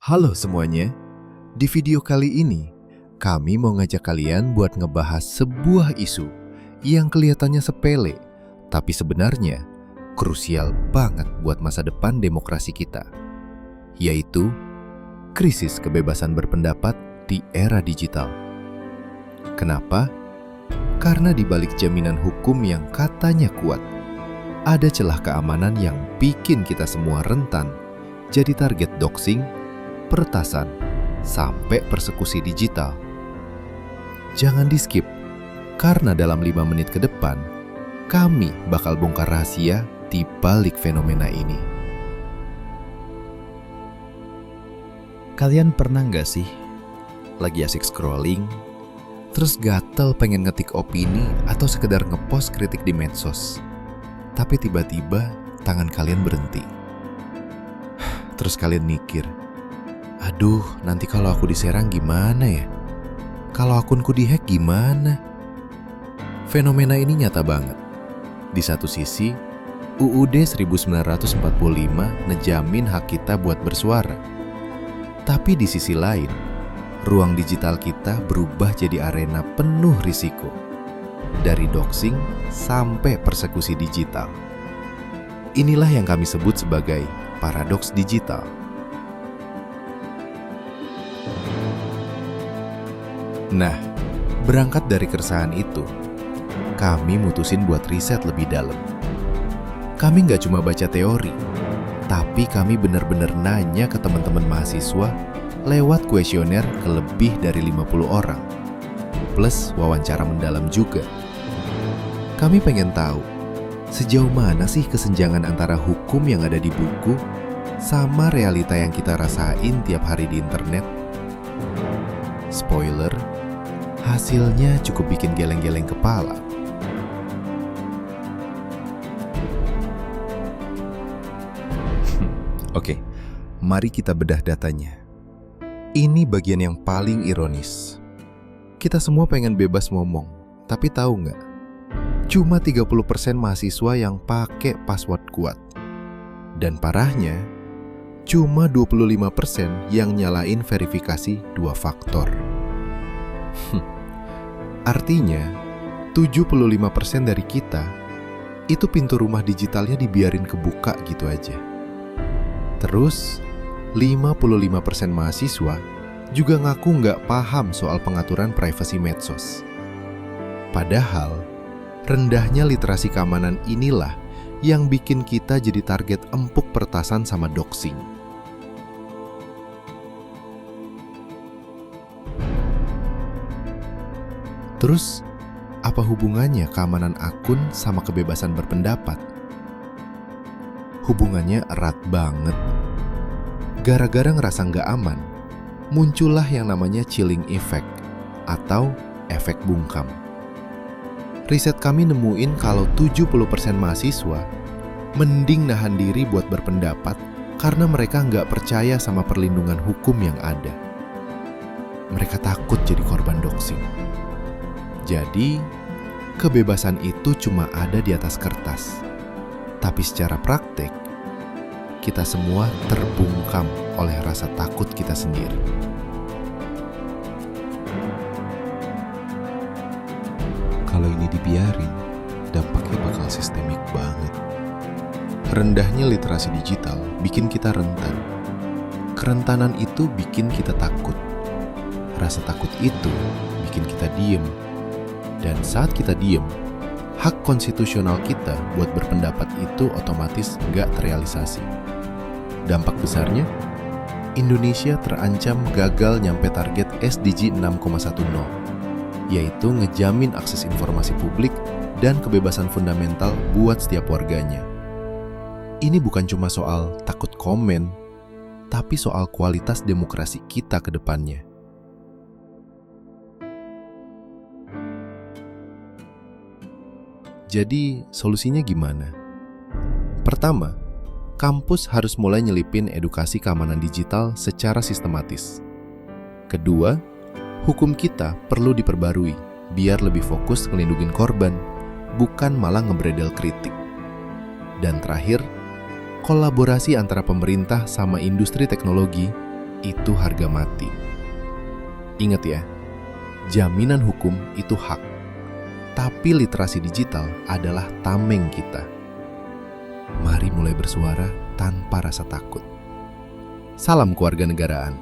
Halo semuanya, di video kali ini kami mau ngajak kalian buat ngebahas sebuah isu yang kelihatannya sepele, tapi sebenarnya krusial banget buat masa depan demokrasi kita, yaitu krisis kebebasan berpendapat di era digital. Kenapa? Karena di balik jaminan hukum yang katanya kuat, ada celah keamanan yang bikin kita semua rentan jadi target doxing, peretasan, sampai persekusi digital. Jangan di-skip, karena dalam 5 menit ke depan, kami bakal bongkar rahasia di balik fenomena ini. Kalian pernah nggak sih lagi asik scrolling, terus gatel pengen ngetik opini atau sekedar ngepost kritik di medsos, tapi tiba-tiba tangan kalian berhenti. Terus kalian mikir, aduh, nanti kalau aku diserang gimana ya? Kalau akunku dihack gimana? Fenomena ini nyata banget. Di satu sisi, UUD 1945 ngejamin hak kita buat bersuara. Tapi di sisi lain, ruang digital kita berubah jadi arena penuh risiko. Dari doxing sampai persekusi digital. Inilah yang kami sebut sebagai paradoks digital. Nah, berangkat dari keresahan itu, kami mutusin buat riset lebih dalam. Kami nggak cuma baca teori, tapi kami benar-benar nanya ke teman-teman mahasiswa lewat kuesioner ke lebih dari 50 orang, plus wawancara mendalam juga. Kami pengen tahu, sejauh mana sih kesenjangan antara hukum yang ada di buku sama realita yang kita rasain tiap hari di internet? Spoiler, hasilnya cukup bikin geleng-geleng kepala. Oke, mari kita bedah datanya. Ini bagian yang paling ironis. Kita semua pengen bebas ngomong, tapi tahu nggak? Cuma 30% mahasiswa yang pakai password kuat. Dan parahnya, cuma 25% yang nyalain verifikasi 2 faktor. Artinya, 75% dari kita, itu pintu rumah digitalnya dibiarin kebuka gitu aja. Terus, 55% mahasiswa juga ngaku nggak paham soal pengaturan privasi medsos. Padahal, rendahnya literasi keamanan inilah yang bikin kita jadi target empuk peretasan sama doxing. Terus, apa hubungannya keamanan akun sama kebebasan berpendapat? Hubungannya erat banget. Gara-gara ngerasa nggak aman, muncullah yang namanya chilling effect atau efek bungkam. Riset kami nemuin kalau 70% mahasiswa mending nahan diri buat berpendapat karena mereka nggak percaya sama perlindungan hukum yang ada. Mereka takut jadi korban doxing. Jadi, kebebasan itu cuma ada di atas kertas. Tapi secara praktek, kita semua terbungkam oleh rasa takut kita sendiri. Kalau ini dibiarin, dampaknya bakal sistemik banget. Rendahnya literasi digital bikin kita rentan. Kerentanan itu bikin kita takut. Rasa takut itu bikin kita diem. Dan saat kita diem, hak konstitusional kita buat berpendapat itu otomatis nggak terrealisasi. Dampak besarnya, Indonesia terancam gagal nyampe target SDG 6,10, yaitu ngejamin akses informasi publik dan kebebasan fundamental buat setiap warganya. Ini bukan cuma soal takut komen, tapi soal kualitas demokrasi kita ke depannya. Jadi, solusinya gimana? Pertama, kampus harus mulai nyelipin edukasi keamanan digital secara sistematis. Kedua, hukum kita perlu diperbarui biar lebih fokus ngelindungin korban, bukan malah ngebredel kritik. Dan terakhir, kolaborasi antara pemerintah sama industri teknologi itu harga mati. Ingat ya, jaminan hukum itu hak, tapi literasi digital adalah tameng kita. Mari mulai bersuara tanpa rasa takut. Salam kewarganegaraan.